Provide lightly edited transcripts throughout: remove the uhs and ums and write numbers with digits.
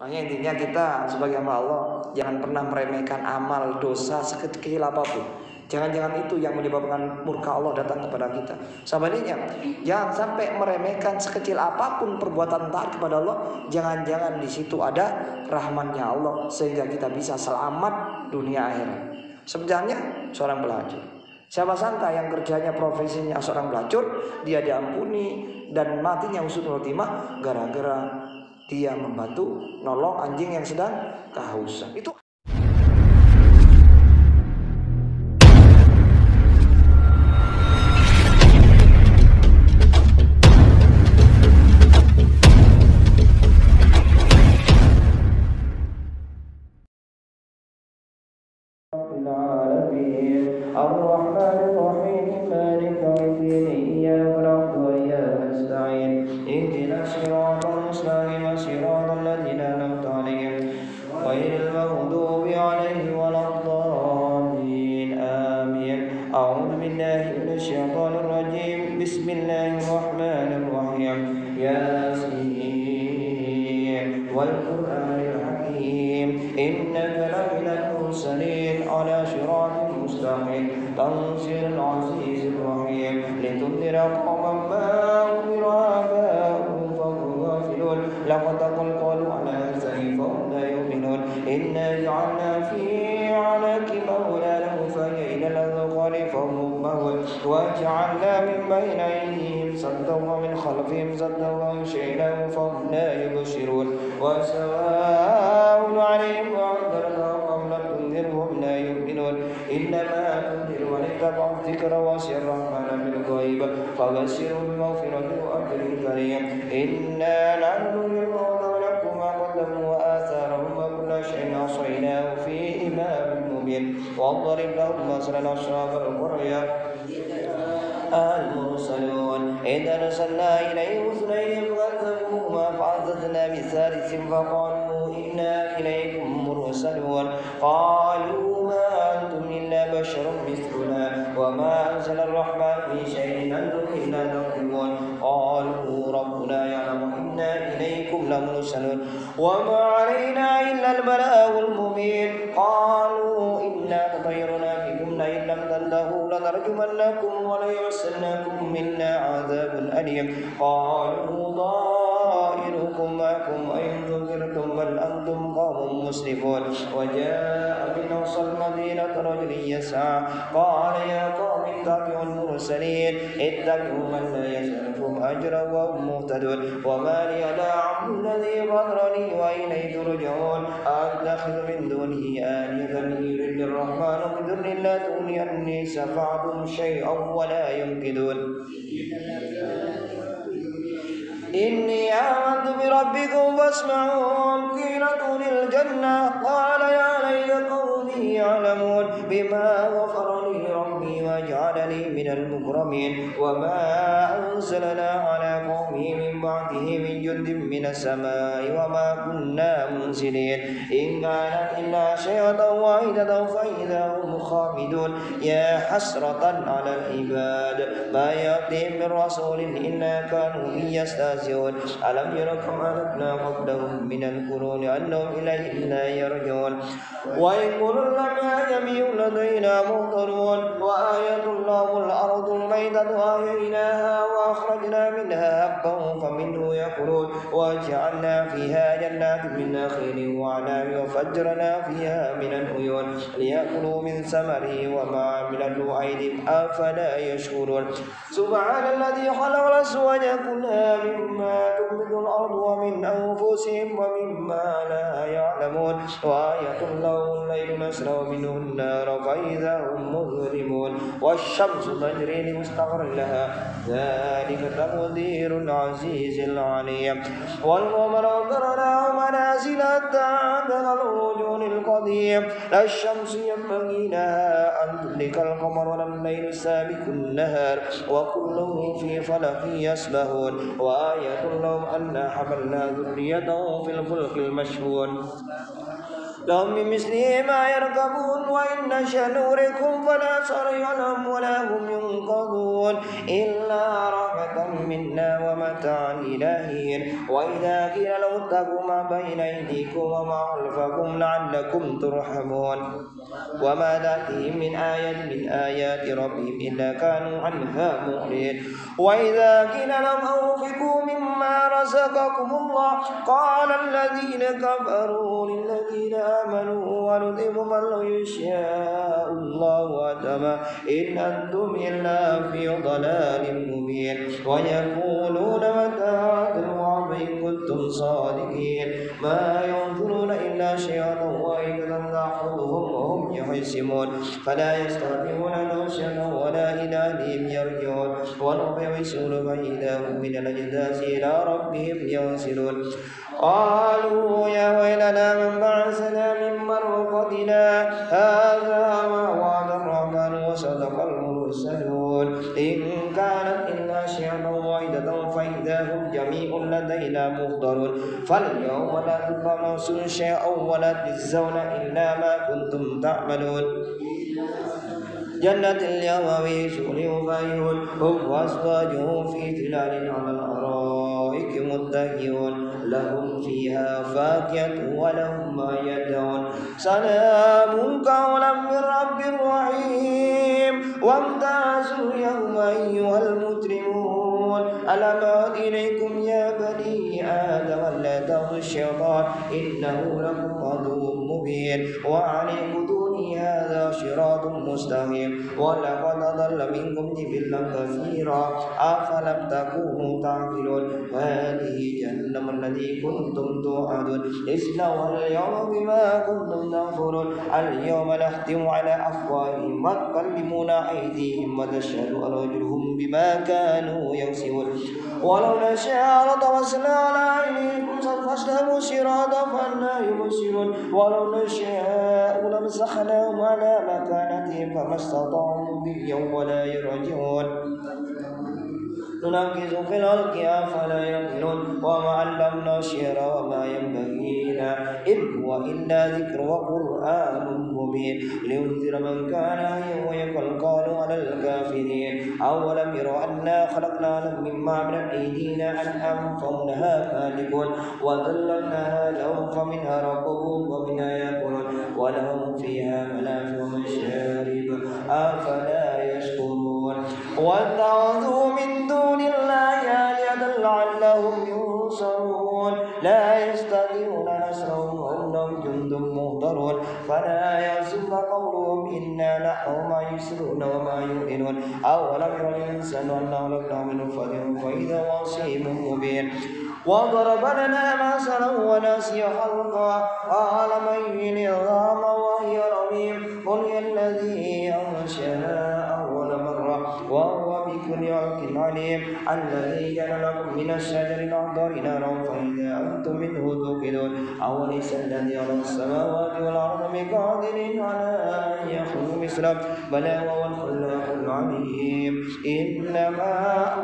Makanya intinya kita sebagai hamba Allah jangan pernah meremehkan amal dosa sekecil apapun. Jangan-jangan itu yang menyebabkan murka Allah datang kepada kita. Sebaliknya, jangan sampai meremehkan sekecil apapun perbuatan taat kepada Allah. Jangan-jangan di situ ada rahmatnya Allah sehingga kita bisa selamat dunia akhirat. Sebenarnya seorang pelacur, siapa sangka yang kerjanya profesinya seorang pelacur, dia diampuni dan matinya husnul khotimah gara-gara dia membantu nolong anjing yang sedang kehausan. Itu Ar-Rahmanir Rahim Maliki Yaumiddin Iyyaka na'budu wa iyyaka nasta'in Ihdinas siratal mustaqim siratal ladzina an'amta 'alaihim ghairil maghdubi 'alaihim waladdallin amin. A'udzu billahi minasy syaithanir rajim. Bismillahirrahmanirrahim. Yasin wal Qur'anil hakim innaka laminal mursalin ala siratin mustaqim tanzilul azizir rahim litunzira qauman ma unzira aba'uhum fahum ghafilun laqad qalu ala sayfihim la yu'minun inna ja'alna fi 'alaki mawlalahu fahiya al-azqari fahum mahun wa ja'alna min bayni aydihim saddan wa min khalfihim saddan wa shay'an fahum la yubsirun wa sawa'un 'alayhim أم لم تنذرهم لا يؤمنون إنما تنذر من اتبع الذكر وخشي الرحمن بالغيب فبشره بمغفرة وأجر كريم إنا نحن نحيي الموتى ونكتب ما قدموا وآثارهم وكل شيء أحصيناه في إمام مبين واضرب لهم مثلا أصحاب القرية المرسلون إذ أرسلنا إليهم اثنين فكذبوهما فعززنا بثالث فقالوا إنا إليكم مرسلون قالوا ما أنتم إلا بشر مثلنا وما أنزل الرحمن من شيء أنتم إلا تظلمون قالوا ربنا يعلم إنا إليكم لمرسلون وما علينا إلا البلاغ المبين قالوا إنا تطيرنا بكم لئن لم تنتهوا لنرجمنكم وليمسنكم منا عذاب أليم قالوا طائركم معكم أئن ذكرتم بل أنتم قوم مسرفون وجاء من أقصى المدينة رجل يسعى قال يا قوم اتبعوا المرسلين اتبعوا من لا يسألكم أجرا وهم مهتدون وما لي لا عبد الذي غدرني وإليه ترجعون أتخذ من دونه آلهة يرد الرحمن بضر لا تغني عني شفاعتهم شيئا ولا ينقذون إني آمنت بربكم فاسمعون قيل ادخلوا الجنة قال يا ليت قومي يعلمون بما غفر لي ربي وجعلني من المكرمين وما أنزلنا على قومه من بعده من جند من السماء وما كنا منزلين إن كانت إلا شيئة واحدة فإذا هم خامدون يا حسرة على العباد ما يأتيهم من رسول إلا كانوا به يستهزئون ألم يروا كما أهلكنا قبلهم من القرون أنهم إليه لا يرجعون وإن كل لما جميع لدينا محضرون وآية لهم الأرض الميتة أحييناها وأخرجنا منها حبا فمنه يأكلون وجعلنا فيها جنات من نخيل وأعناب وفجرنا فيها من العيون ليأكلوا من ثمره وما عملته أيديهم أفلا يشكرون سبحان الذي خلق الأزواج كلها مما تنبت الأرض ومن أنفسهم ومما لا يعلمون وآية لهم الليل نسرع منه النار فإذا هم مظلمون والشمس تجري لمستقر لها ذلك تقدير العزيز العليم والقمر قدرناه منازل حتى عاد الرجل القديم لا الشمس ينبغي لها أن تدرك القمر ولا الليل سابق النهار وكلهم في فلك يسبحون وآية لهم أنا حملنا ذريته في الفلك المشحون لهم من مثله ما يركبون وإن نشأ نغرقهم فلا صريع لهم ولا هم ينقذون إلا رحمة منا ومتاعا إلى حين وإذا قيل لهم اتقوا ما بين أيديكم وما خلفكم لعلكم ترحمون وما تأتيهم من آية من آيات ربهم إلا كانوا عنها معرضين وإذا قيل لهم أنفقوا مما رزقكم الله قال الذين كفروا للذين آمنوا ونطعم من لو يشاء الله أتما إن أنتم إلا في ضلال مبين ويقولون متى هذا الوعد إن كنتم صادقين ما ينظرون إلا شيئا واحدا تأخذهم وهم يحسمون فلا يستطيعون نوشا ولا إلى أهلهم يرجعون ولو يوصلون فإذا هم من الأجداث إلى ربهم ينسلون قالوا يا ويلنا من بعثنا من مرقدنا هذا ما وعد الرحمن وصدق المرسلون إن كانت إلا شيئا واحدة فإذا هم جميع لدينا محضرون فاليوم لا تظلم نفس شيئا ولا تجزون إلا ما كنتم تعملون جنة اليوم في شغل فاكهون هم وأزواجهم في ظلال على الأرائك متكئون لهم فيها فاكهة ولهم ما يدعون سلام قولا من رب رحيم وامتازوا اليوم أيها المجرمون ألم أعد إليكم يا بني آدم لا تعبدوا الشيطان إنه لكم عدو مبين وأن اعبدوني هذا صراط مستقيم ولقد أضل منكم جبلا كثيرا أفلم تكونوا تعقلون هذه جهنم التي كنتم توعدون اصلوها اليوم بما كنتم تكفرون اليوم نختم على أفواههم وتكلمنا أيديهم وتشهد أرجلهم بما كانوا يكسبون ولو نشاء لطمسنا على أعينهم فاستبقوا الصراط فأنى يبصرون ولو نشاء لمسخناهم على مكانتهم فما استطاعوا مضيا ولا يرجعون ننكز في الأرض أفلا يعقلون وما علمنا الشعر وما ينبغي له إن هو إلا ذكر وقرآن مبين لينذر من كان حيا ويقول قالوا على الكافرين أولم يروا أنا خلقنا لهم مما عملت أيدينا أنعاما فهم لها مالكون وذللناها لهم فمنها ركوبهم ومنها يأكلون ولهم فيها منافع ومشارب أفلا يشكرون واتخذوا من دون الله آلهة لعلهم ينصرون لا يستطيعون نصرهم وهم لهم جند مهضرون فلا يحزنك قولهم إنا نحن ما يسرون وما يعلنون أولم يرى الإنسان أنا خلقناه من نطفة فإذا هو خصيم مبين وضرب لنا مثلا ونسي خلقه قال من يحيي العظام وهي رميم قل هي الذي أنشأها أول مرة وهو بكل خلق عليم الذي جعل لكم من الشجر الأخضر نارا فإذا أنتم منه توقدون أوليس الذي خلق السماوات والأرض بقادر على أن يخلق مثله بلى وهو الخلاق العليم إنما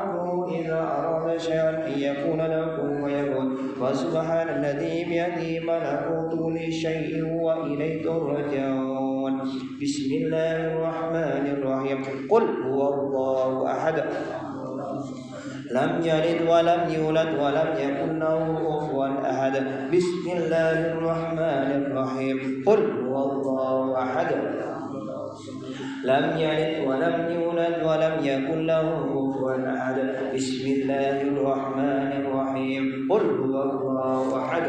أمره إذا أراد شيئا أن يكون لكم ويكون فسبحان الذي بيده ملكوت كل شيء وإليه ترجعون بسم الله الرحمن الرحيم قل هو الله أحد لم يلد ولم يولد ولم يكن له كفوا أحد بسم الله الرحمن الرحيم قل هو الله أحد لم يلد ولم يولد ولم يكن له كفوا أحد بسم الله الرحمن الرحيم قل هو الله أحد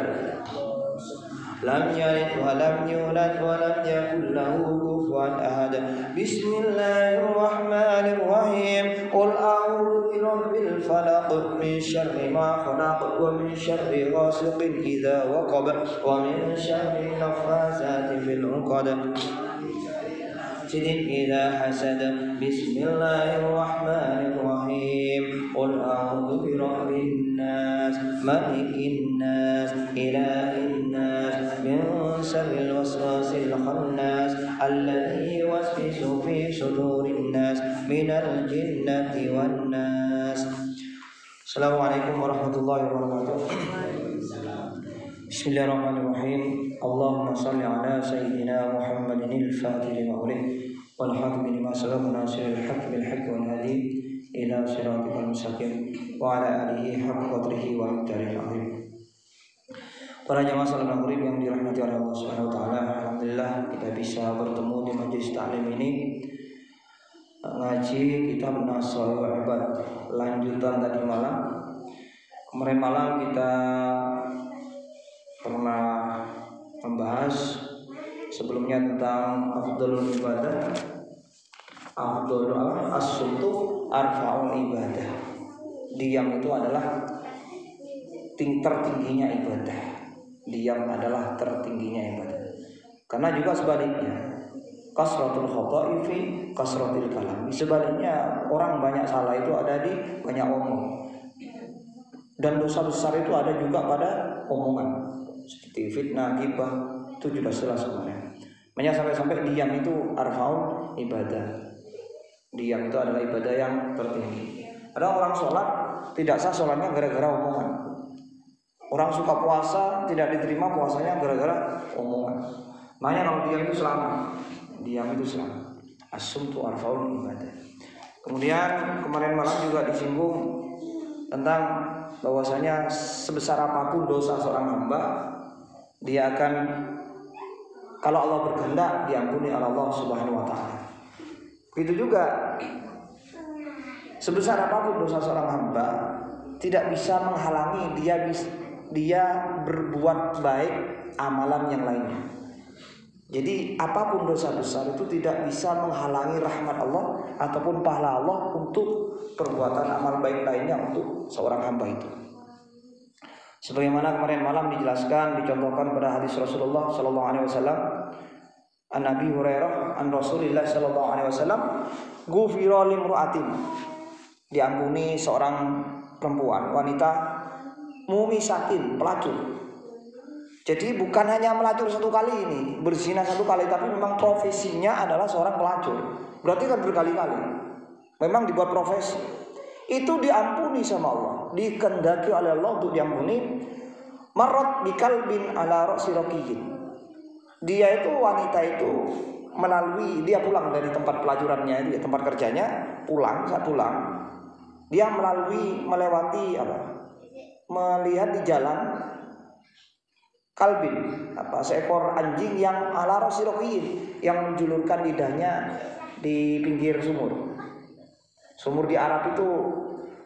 لم يلد ولم يولد ولم يكن له كفوا أحد بسم الله الرحمن الرحيم قل أعوذ برب الفلق من شر ما خلق ومن شر غاسق إذا وقب ومن شر النفاثات في العقد إذا حسد بسم الله الرحمن الرحيم قل أعوذ برب الناس ملك الناس إله الناس من شر الوسواس الخناس الذي يوسوس في صدور الناس من الجنة والناس. السلام عليكم ورحمة الله وبركاته. Bismillahirrahmanirrahim. Allahumma salli ala sayyidina Muhammadin al-Fatih lima ulih wal hakim lima sabaq nasiril haqq bil haqq wal hadi ila siratikal mustaqim wa ala alihi haqqa qadrihi wa miqdaril azim. Para jamaah salat maghrib yang dirahmati oleh Allah Subhanahu wa taala, alhamdulillah kita bisa bertemu di majelis taklim ini ngaji kitab Nasaihul Ibad, lanjutan tadi malam. Kemarin malam kita pernah membahas sebelumnya tentang afdhalul ibadah, afdhalul as-sumtu arfa'ul ibadah. Diam itu adalah tertingginya ibadah. Diam adalah tertingginya ibadah. Karena juga sebaliknya, kasratul khata'i fi kasratil kalam. Sebaliknya, orang banyak salah itu ada di banyak omong. Dan dosa besar itu ada juga pada omongan. Seperti fitnah, ghibah, itu juga jelas sebenarnya. Makanya sampai-sampai diam itu arfaul ibadah. Diam itu adalah ibadah yang tertinggi. Ada orang sholat tidak sah sholatnya gara-gara omongan. Orang suka puasa tidak diterima puasanya gara-gara omongan. Makanya kalau diam itu selamat. Diam itu selamat. As-sumtu arfaul ibadah. Kemudian kemarin malam juga disinggung tentang bahwasanya sebesar apapun dosa seorang hamba, dia akan, kalau Allah berkehendak, diampuni oleh Allah Subhanahu wa taala. Begitu juga sebesar apapun dosa seorang hamba tidak bisa menghalangi dia berbuat baik amalan yang lainnya. Jadi apapun dosa besar itu tidak bisa menghalangi rahmat Allah ataupun pahala Allah untuk perbuatan amal baik lainnya untuk seorang hamba itu. Sebagaimana kemarin malam dijelaskan, dicontohkan pada hadis Rasulullah sallallahu alaihi wasallam, an Abi Hurairah an Rasulillah sallallahu alaihi wasallam, ghufira limra'atin, diampuni seorang perempuan, wanita mumisatin, pelacur. Jadi bukan hanya melacur satu kali ini, berzina satu kali, tapi memang profesinya adalah seorang pelacur. Berarti kan berkali-kali. Memang dibuat profesi. Itu diampuni sama Allah, dikehendaki oleh Allah untuk diampuni. Marrat bikalbin ala ra'si raqiyin. Dia itu, wanita itu melalui, dia pulang dari tempat pelacurannya itu, tempat kerjanya, saat pulang, dia melewati melihat di jalan kalbin, seekor anjing yang ala ra'si raqiyin, yang menjulurkan lidahnya di pinggir sumur. Sumur di Arab itu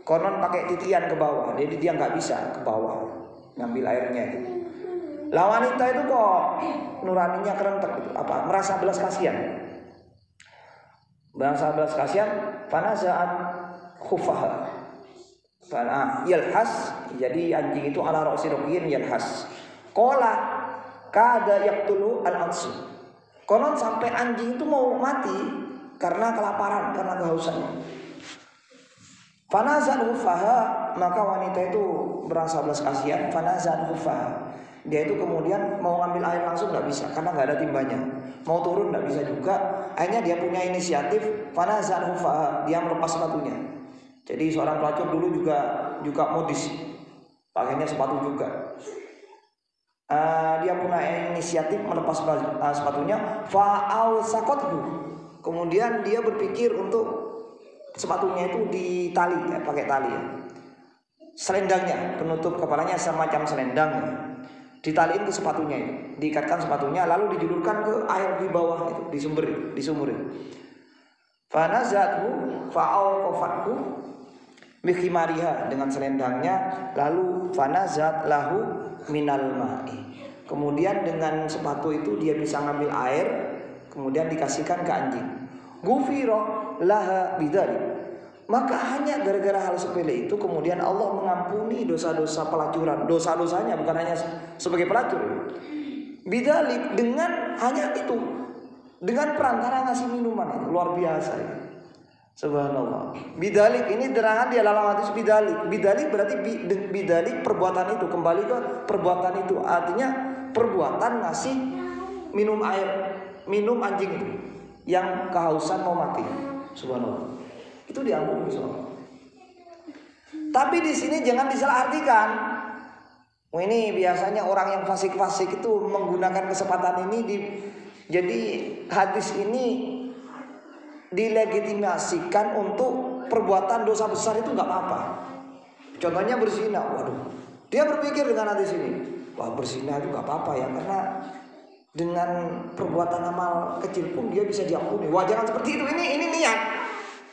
konon pakai titian ke bawah, jadi dia nggak bisa ke bawah ngambil airnya itu. Lah wanita itu kok nuraninya kerentek gitu, merasa belas kasihan. Fanaza'at khuffaha. Yalhas, jadi anjing itu ala ra'si raqiyin yalhas. Qala kada yaqtulu al-ansu. Konon sampai anjing itu mau mati karena kelaparan, karena kehausannya. Fanazat hufaha, maka wanita itu merasa belas kasihan. Fanazat hufaha, dia itu kemudian mau ngambil air langsung nggak bisa karena nggak ada timbanya. Mau turun nggak bisa juga. Akhirnya dia punya inisiatif. Fanazat hufaha, dia melepas sepatunya. Jadi seorang pelacur dulu juga modis, pakainya sepatu juga. Dia punya inisiatif melepas sepatunya. Fa'au sakothu, kemudian dia berpikir untuk sepatunya itu ditali, pakai tali ya. Selendangnya, penutup kepalanya semacam selendang ya, ditaliin ke sepatunya itu, diikatkan sepatunya, lalu dijulurkan ke air di bawah itu, di sumur itu. Fanazathu fa'auqafathu bikhimariha, dengan selendangnya, lalu fanazat lahu minal ma'i, kemudian dengan sepatu itu dia bisa ngambil air, kemudian dikasihkan ke anjing. Ghufira laha bidzalik, maka hanya gara-gara hal sepele itu kemudian Allah mengampuni dosa-dosa pelacuran, dosa-dosanya, bukan hanya sebagai pelacur. Bidzalik, dengan hanya itu, dengan perantara ngasih minuman itu, luar biasa ya. Subhanallah. Bidzalik ini terangan di dalam hadis bidzalik. Bidzalik berarti bidzalik perbuatan itu, kembali ke perbuatan itu, artinya perbuatan ngasih minum air, minum anjing itu yang kehausan mau mati. Subhanallah. Itu diampuni sama Allah. Tapi di sini jangan disalahartikan. Ini biasanya orang yang fasik-fasik itu menggunakan kesempatan ini jadi hadis ini dilegitimasikan untuk perbuatan dosa besar itu nggak apa-apa. Contohnya berzina, waduh, dia berpikir dengan hadis ini, wah berzina itu nggak apa-apa ya, karena dengan perbuatan amal kecil pun dia bisa diampuni. Wah jangan seperti itu, ini niat.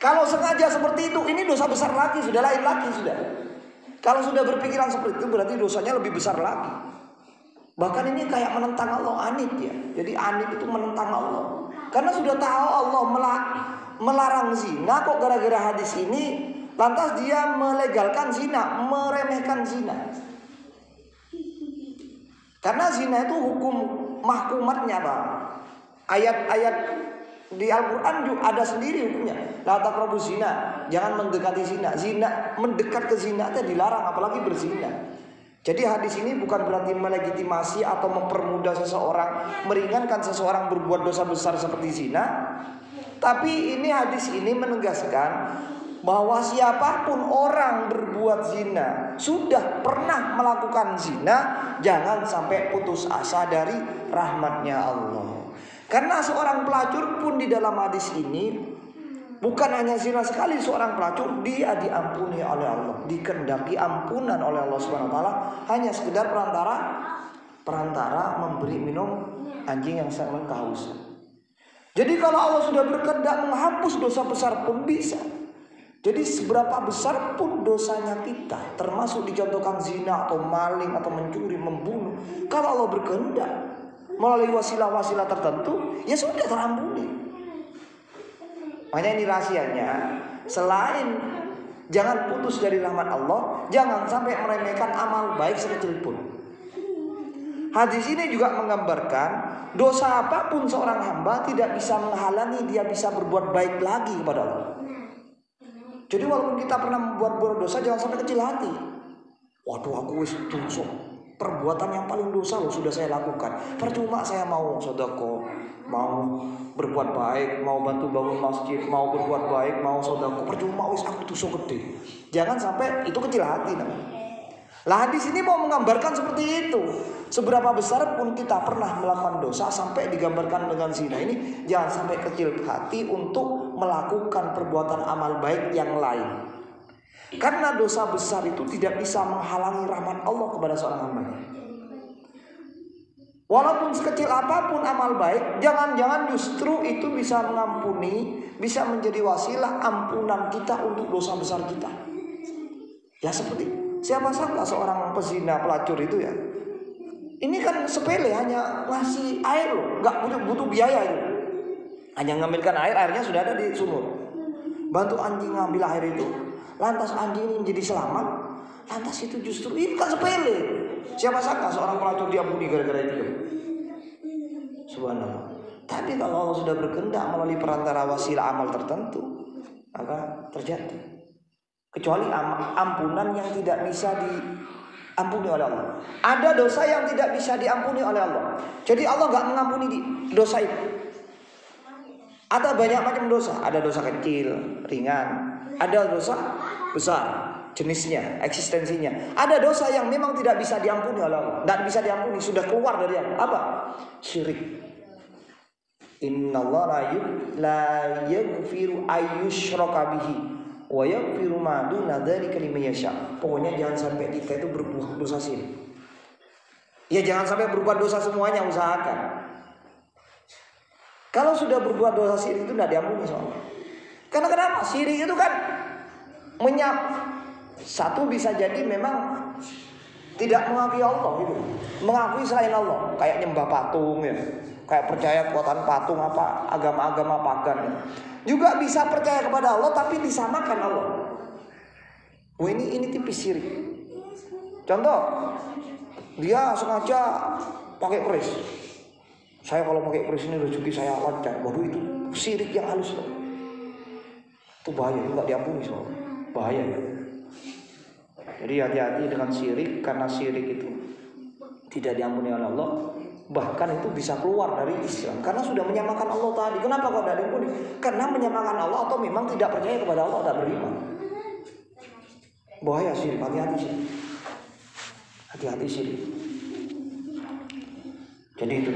Kalau sengaja seperti itu, ini dosa besar lagi, sudah lain lagi sudah. Kalau sudah berpikiran seperti itu berarti dosanya lebih besar lagi. Bahkan ini kayak menentang Allah, anit ya. Jadi anit itu menentang Allah. Karena sudah tahu Allah melarang zina, kok gara-gara hadis ini lantas dia melegalkan zina, meremehkan zina. Karena zina itu hukum mahkumatnya, Pak. Ayat-ayat di Al-Quran juga ada sendiri hukumnya. La taqrabu zina, jangan mendekati zina. Zina, mendekat ke zina itu dilarang, apalagi berzina. Jadi hadis ini bukan berarti melegitimasi atau mempermudah seseorang, meringankan seseorang berbuat dosa besar seperti zina. Tapi ini hadis ini menegaskan bahwa siapapun orang berbuat zina, sudah pernah melakukan zina, jangan sampai putus asa dari rahmatnya Allah. Karena seorang pelacur pun di dalam hadis ini bukan hanya zina sekali seorang pelacur, dia diampuni oleh Allah, dikehendaki ampunan oleh Allah Subhanahu wa taala, hanya sekedar perantara memberi minum anjing yang sangat kehausan. Jadi kalau Allah sudah berkehendak menghapus dosa besar pun bisa. Jadi seberapa besar pun dosanya kita, termasuk dicontohkan zina atau maling atau mencuri, membunuh, kalau Allah berkehendak melalui wasilah-wasilah tertentu, ya sudah terampuni. Makanya ini rahasianya, selain jangan putus dari rahmat Allah, jangan sampai meremehkan amal baik sekecil pun. Hadis ini juga menggambarkan dosa apapun seorang hamba tidak bisa menghalangi dia bisa berbuat baik lagi kepada Allah. Jadi walaupun kita pernah membuat dosa, jangan sampai kecil hati. Waduh, aku wis dosa, perbuatan yang paling dosa loh sudah saya lakukan. Percuma saya mau sedekah, mau berbuat baik, mau bantu bangun masjid, mau berbuat baik, mau sedekah, percuma wis aku dosa gede. Jangan sampai itu kecil hati namanya. Lah hadis ini mau menggambarkan seperti itu. Seberapa besar pun kita pernah melakukan dosa, sampai digambarkan dengan zina ini, jangan sampai kecil hati untuk melakukan perbuatan amal baik yang lain. Karena dosa besar itu tidak bisa menghalangi rahmat Allah kepada seorang hamba-Nya. Walaupun sekecil apapun amal baik, jangan-jangan justru itu bisa mengampuni, bisa menjadi wasilah ampunan kita untuk dosa besar kita. Ya seperti siapa sangka seorang pezina pelacur itu ya, ini kan sepele, hanya ngasih air loh, nggak butuh biaya itu. Hanya ngambilkan air, airnya sudah ada di sumur. Bantu anjing ngambil air itu, lantas anjing ini menjadi selamat. Lantas itu justru ini kan sepele. Siapa sangka seorang pelacur diampuni gara-gara itu. Subhanallah. Tapi kalau Allah sudah berkehendak melalui perantara wasilah amal tertentu, maka terjadi. Kecuali ampunan yang tidak bisa diampuni oleh Allah. Ada dosa yang tidak bisa diampuni oleh Allah. Jadi Allah nggak mengampuni dosa itu. Ada banyak macam dosa. Ada dosa kecil, ringan. Ada dosa besar, jenisnya, eksistensinya. Ada dosa yang memang tidak bisa diampuni oleh Allah. Tidak bisa diampuni, sudah keluar dari apa? Syirik. Innallaha la yaghfiru ayyushraka bihi wa yaghfiru ma duna dzalika liman yasha. Pokoknya jangan sampai kita itu berbuat dosa syirik. Ya jangan sampai berbuat dosa semuanya, usahakan. Kalau sudah berbuat dosa syirik itu tidak diampuni soalnya. Karena kenapa? Syirik itu kan satu bisa jadi memang tidak mengakui Allah gitu. Mengakui selain Allah, kayak nyembah patung ya. Kayak percaya kekuatan patung apa, agama-agama pagan ya. Juga bisa percaya kepada Allah tapi disamakan Allah. Oh ini tipis syirik. Contoh, dia sengaja pakai keris. Saya kalau pakai keris ini rezeki saya lancar. Waduh itu syirik yang halus loh. Itu bahaya, itu nggak diampuni soalnya. Bahaya ya. Jadi hati-hati dengan syirik, karena syirik itu tidak diampuni oleh Allah. Bahkan itu bisa keluar dari Islam karena sudah menyamakan Allah tadi. Kenapa kok tidak diampuni? Karena menyamakan Allah atau memang tidak percaya kepada Allah, tidak beriman. Bahaya syirik, hati-hati sih. Hati-hati syirik. Jadi itu.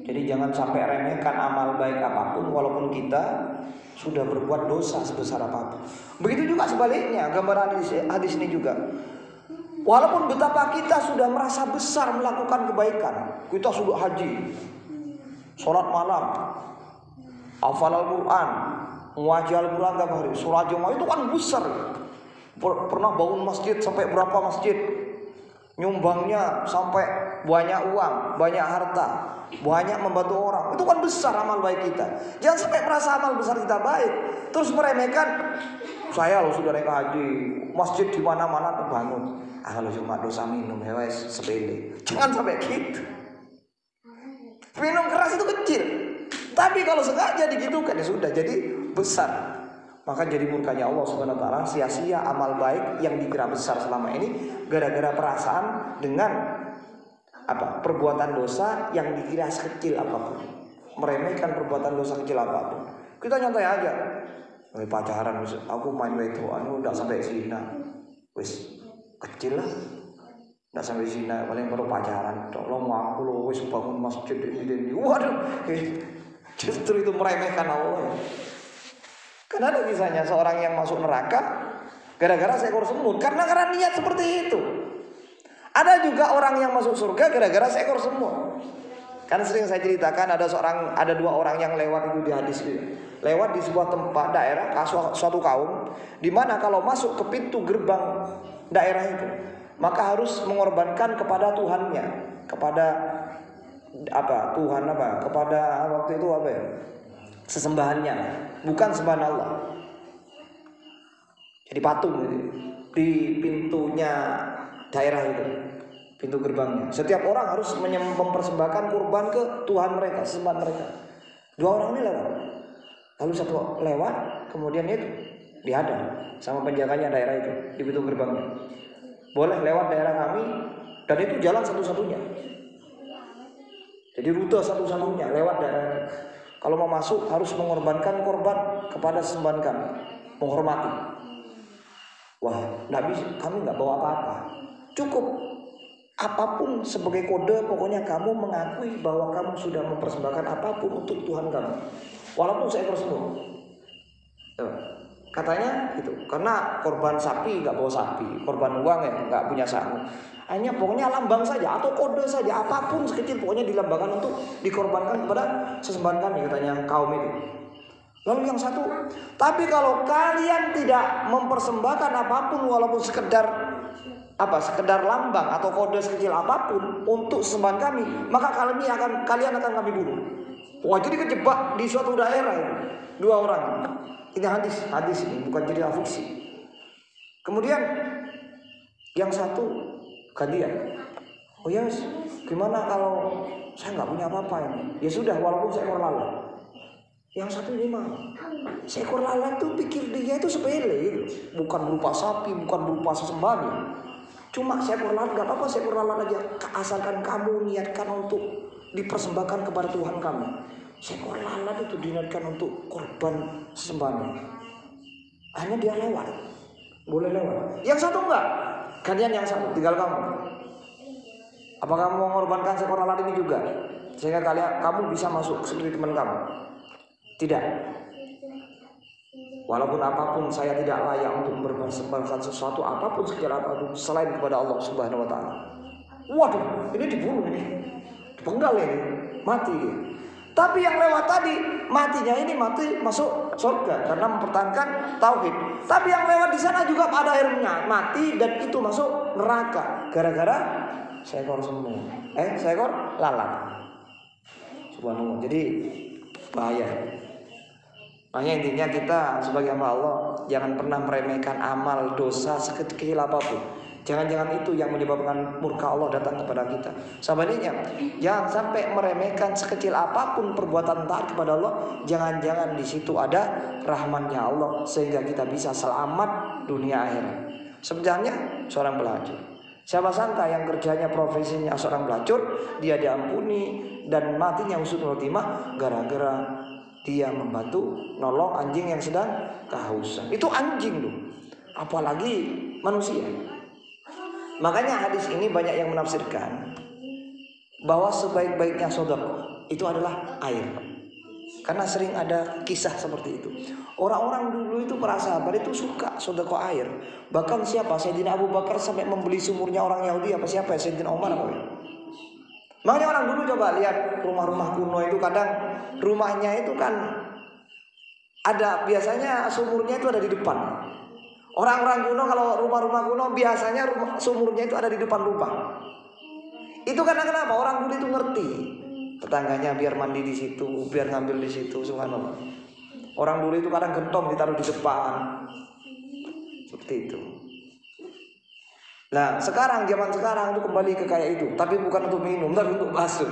Jadi jangan sampai remehkan amal baik apapun walaupun kita sudah berbuat dosa sebesar apapun. Begitu juga sebaliknya, gambaran hadis ini juga. Walaupun betapa kita sudah merasa besar melakukan kebaikan, kita sudah haji, sholat malam, hafal Al-Quran, mengaji Al-Quran tiap hari, sholat Jumat, itu kan besar. Pernah bangun masjid sampai berapa masjid, nyumbangnya sampai banyak uang, banyak harta, banyak membantu orang, itu kan besar amal baik kita. Jangan sampai merasa amal besar kita baik terus meremehkan. Saya loh sudah naik haji, masjid di mana-mana terbangun. Kalau cuma dosa minum ya wes sepele. Jangan sampai gitu. Minum keras itu kecil, tapi kalau sengaja digitukan ya sudah jadi besar. Maka jadi murkanya Allah Subhanahu wa taala, sia-sia amal baik yang dikira besar selama ini gara-gara perasaan dengan perbuatan dosa yang dikira sekecil apapun. Meremehkan perbuatan dosa kecil apapun. Kita nyantai aja. Pacaran, aku main itu, udah sampai zina. Wis kecil lah. Udah sampai zina, paling baru pacaran. Tolong aku loh, wis bangun masjid ini. Waduh. Justru itu meremehkan Allah. Karena ada kisahnya seorang yang masuk neraka gara-gara seekor semut, karena niat seperti itu. Ada juga orang yang masuk surga gara-gara seekor semut. Kan sering saya ceritakan ada dua orang yang lewat itu di hadis itu. Lewat di sebuah tempat daerah suatu kaum, di mana kalau masuk ke pintu gerbang daerah itu, maka harus mengorbankan kepada Tuhannya, kepada kepada waktu itu sesembahannya, bukan sembahan Allah. Jadi patung di pintunya daerah itu, pintu gerbangnya. Setiap orang harus mempersembahkan kurban ke Tuhan mereka, sembahan mereka. Dua orang ini lewat. Lalu satu lewat, kemudian itu dihadang sama penjaganya daerah itu di pintu gerbangnya. Boleh lewat daerah kami, dan itu jalan satu-satunya. Jadi rute satu-satunya lewat daerah itu. Kalau mau masuk harus mengorbankan korban kepada sembahan kami, menghormati. Wah, nggak bisa, kami nggak bawa apa-apa. Cukup apapun sebagai kode, pokoknya kamu mengakui bahwa kamu sudah mempersembahkan apapun untuk Tuhan kamu, walaupun seekor semut. Katanya gitu, karena korban sapi nggak bawa sapi, korban uang ya nggak punya sapi. Hanya pokoknya lambang saja atau kode saja, apapun sekecil pokoknya dilambangkan untuk dikorbankan kepada sesembahan kami, katanya kaum itu. Lalu yang satu, tapi kalau kalian tidak mempersembahkan apapun walaupun sekedar lambang atau kode sekecil apapun untuk sesembahan kami, maka kalian akan kami bunuh. Wah, jadi kejebak di suatu daerah itu dua orang. Ini hadis ini bukan cerita fiksi. Kemudian yang satu gantian. Oh ya, gimana kalau saya nggak punya apa-apa ini? Ya sudah, walaupun seekor lalat. Yang satu ini mah seekor lalat tuh pikir dia itu sepele gitu. Bukan berupa sapi, bukan berupa sesembahan. Cuma seekor lalat, nggak apa-apa seekor lalat aja, asalkan kamu niatkan untuk dipersembahkan kepada Tuhan kamu. Seekor lalat itu diniatkan untuk korban sesembahan. Hanya dia lewat, boleh lewat. Yang satu enggak, gantian yang satu, tinggal kamu. Apa kamu mau mengorbankan seekor lalat ini juga, sehingga kamu bisa masuk seperti teman kamu? Tidak. Walaupun apapun saya tidak layak untuk mempersembahkan sesuatu apapun sekecil apapun selain kepada Allah Subhanahu wa taala. Waduh, ini dibunuh ini. Dipenggal ini, mati. Tapi yang lewat tadi matinya ini mati masuk surga karena mempertahankan tauhid. Tapi yang lewat di sana juga pada akhirnya mati dan itu masuk neraka gara-gara seekor semut. Seekor lalat. Subhanallah. Jadi bahaya. Makanya intinya kita sebagai hamba Allah jangan pernah meremehkan amal dosa sekecil apapun. Jangan-jangan itu yang menyebabkan murka Allah datang kepada kita. Sebaliknya, jangan sampai meremehkan sekecil apapun perbuatan taat kepada Allah. Jangan-jangan di situ ada rahmatnya Allah sehingga kita bisa selamat dunia akhirat. Sebenarnya seorang pelacur, siapa sangka yang kerjanya profesinya seorang pelacur, dia diampuni dan matinya husnul khotimah gara-gara dia membantu nolong anjing yang sedang kehausan. Itu anjing loh, apalagi manusia. Makanya hadis ini banyak yang menafsirkan bahwa sebaik-baiknya sedekah itu adalah air. Karena sering ada kisah seperti itu. Orang-orang dulu itu para sahabat itu suka sedekah air. Bahkan siapa? Sayyidina Abu Bakar sampai membeli sumurnya orang Yahudi apa siapa? Sayyidina Umar apa? Makanya orang dulu coba lihat rumah-rumah kuno itu kadang rumahnya itu kan ada biasanya sumurnya itu ada di depan. Orang-orang kuno kalau rumah-rumah kuno biasanya sumurnya itu ada di depan rumah. Itu karena kenapa? Orang dulu itu ngerti. Tetangganya biar mandi di situ, biar ngambil di situ, subhanallah. Orang dulu itu kadang gentong ditaruh di depan. Seperti itu. Nah, zaman sekarang itu kembali ke kayak itu, tapi bukan untuk minum, tapi untuk basuh.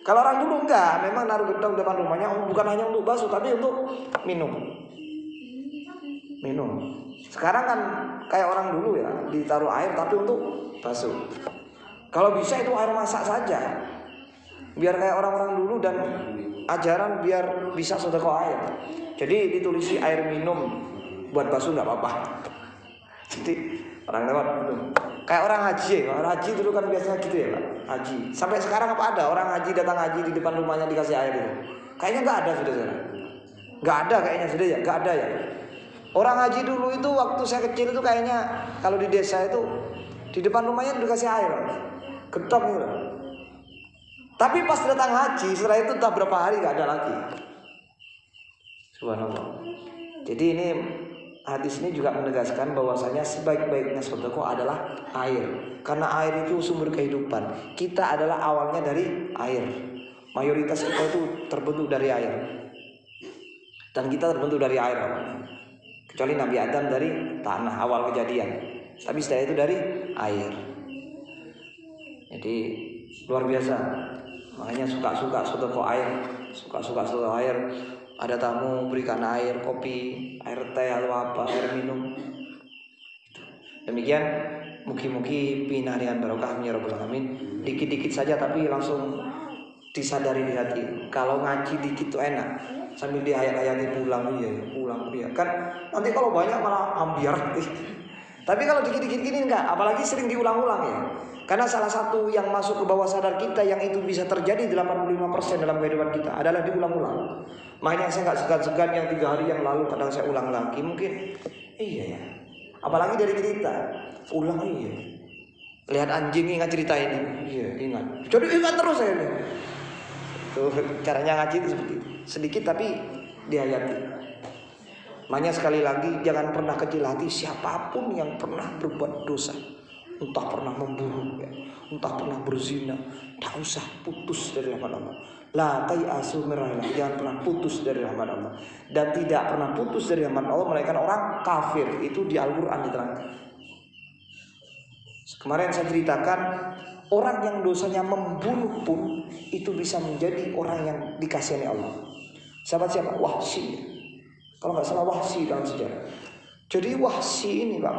Kalau orang dulu enggak, memang naruh gentong depan rumahnya bukan hanya untuk basuh, tapi untuk minum. Sekarang kan kayak orang dulu ya, ditaruh air tapi untuk basuh. Kalau bisa itu air masak saja. Biar kayak orang-orang dulu dan ajaran biar bisa sedekah air. Jadi ditulisi air minum buat basuh enggak apa-apa. Jadi orang lewat minum. Kayak orang haji, orang haji dulu kan biasanya gitu ya, Pak. Haji. Sampai sekarang apa ada orang haji datang haji di depan rumahnya dikasih air itu? Kayaknya enggak ada sudah sana. Enggak ada kayaknya sudah ya, enggak ada ya. Orang haji dulu itu waktu saya kecil itu kayaknya kalau di desa itu di depan rumahnya dikasih air. Gedok gitu. Tapi pas datang haji setelah itu entah berapa hari enggak ada lagi. Subhanallah. Jadi ini hadis ini juga menegaskan bahwasanya sebaik-baiknya sedekah adalah air. Karena air itu sumber kehidupan. Kita adalah awalnya dari air. Mayoritas kita itu terbentuk dari air. Dan kita terbentuk dari air. Kecuali Nabi Adam dari tanah awal kejadian. Tapi setelah itu dari air. Jadi luar biasa. Makanya suka-suka sedekah air. Suka-suka sedekah air. Ada tamu berikan air, kopi, air teh atau apa, air minum. Demikian mugi-mugi pinarian barokah ya Rabbal Alamin. Dikit-dikit saja tapi langsung disadari di hati. Kalau ngaji dikit tuh enak. Sambil dihayat-hayati pulang ya. Kan nanti kalau banyak malah ambiar. Tapi kalau dikit-dikit gini enggak, apalagi sering diulang-ulang ya. Karena salah satu yang masuk ke bawah sadar kita yang itu bisa terjadi 85% dalam kehidupan kita adalah diulang-ulang. Makanya saya enggak segan-segan yang 3 hari yang lalu kadang saya ulang lagi. Mungkin iya ya. Apalagi dari cerita, ulang iya. Lihat anjing ingat cerita ini. Iya, ingat. Jadi ingat terus saya ini. Tuh caranya ngaji itu seperti itu. Sedikit tapi dihayati. Makanya sekali lagi jangan pernah kecil hati siapapun yang pernah berbuat dosa. Entah pernah membunuh ya, entah pernah berzina, tak usah putus dari rahmat Allah. La tayasu mirahillah, jangan pernah putus dari rahmat Allah. Dan tidak pernah putus dari rahmat Allah melainkan orang kafir. Itu di Al-Qur'an diterangkan. Kemarin saya ceritakan orang yang dosanya membunuh pun itu bisa menjadi orang yang dikasihani Allah. Siapa? Wahsy. Kalau nggak salah Wahsy dalam sejarah. Jadi Wahsy ini Pak,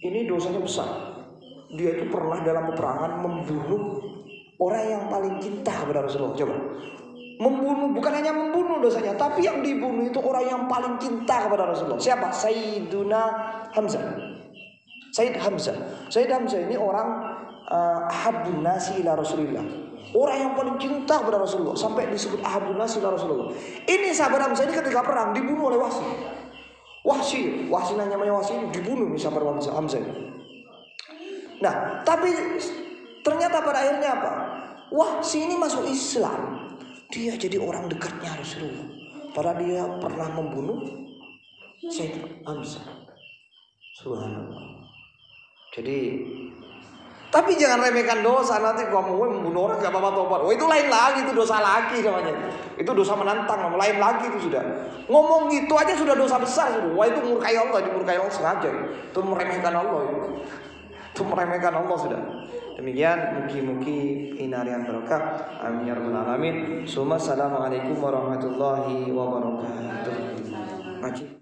ini dosanya besar. Dia itu pernah dalam peperangan membunuh orang yang paling cinta kepada Rasulullah. Coba. Membunuh, bukan hanya membunuh dosanya, tapi yang dibunuh itu orang yang paling cinta kepada Rasulullah. Siapa? Sayyiduna Hamzah. Sayyid Hamzah ini orang ahabbun nasi ila Rasulillah. Orang yang paling cinta kepada Rasulullah. Sampai disebut ahabbun nasi ila Rasulullah. Ini sahabat Hamzah ini ketika perang dibunuh oleh Wahsy namanya Wahsy ini dibunuh nih sahabat Hamzah ini. Nah, tapi ternyata pada akhirnya apa? Wahsy ini masuk Islam. Dia jadi orang dekatnya Rasulullah. Padahal dia pernah membunuh Sayyid Hamzah. Subhanallah. Jadi, tapi jangan remehkan dosa. Nanti kamu membunuh orang gak apa-apa tobat. Oh itu lain lagi, itu dosa lagi namanya. Itu dosa menantang, lain lagi itu sudah. Ngomong itu aja sudah dosa besar sudah. Wah itu murkai Allah, dimurkai Allah sengaja. Itu meremehkan Allah itu. Itu meremehkan Allah sudah. Demikian mugi-mugi inarian barokah. Amin ya rabbal alamin. Assalamualaikum warahmatullahi wabarakatuh. Ngaji.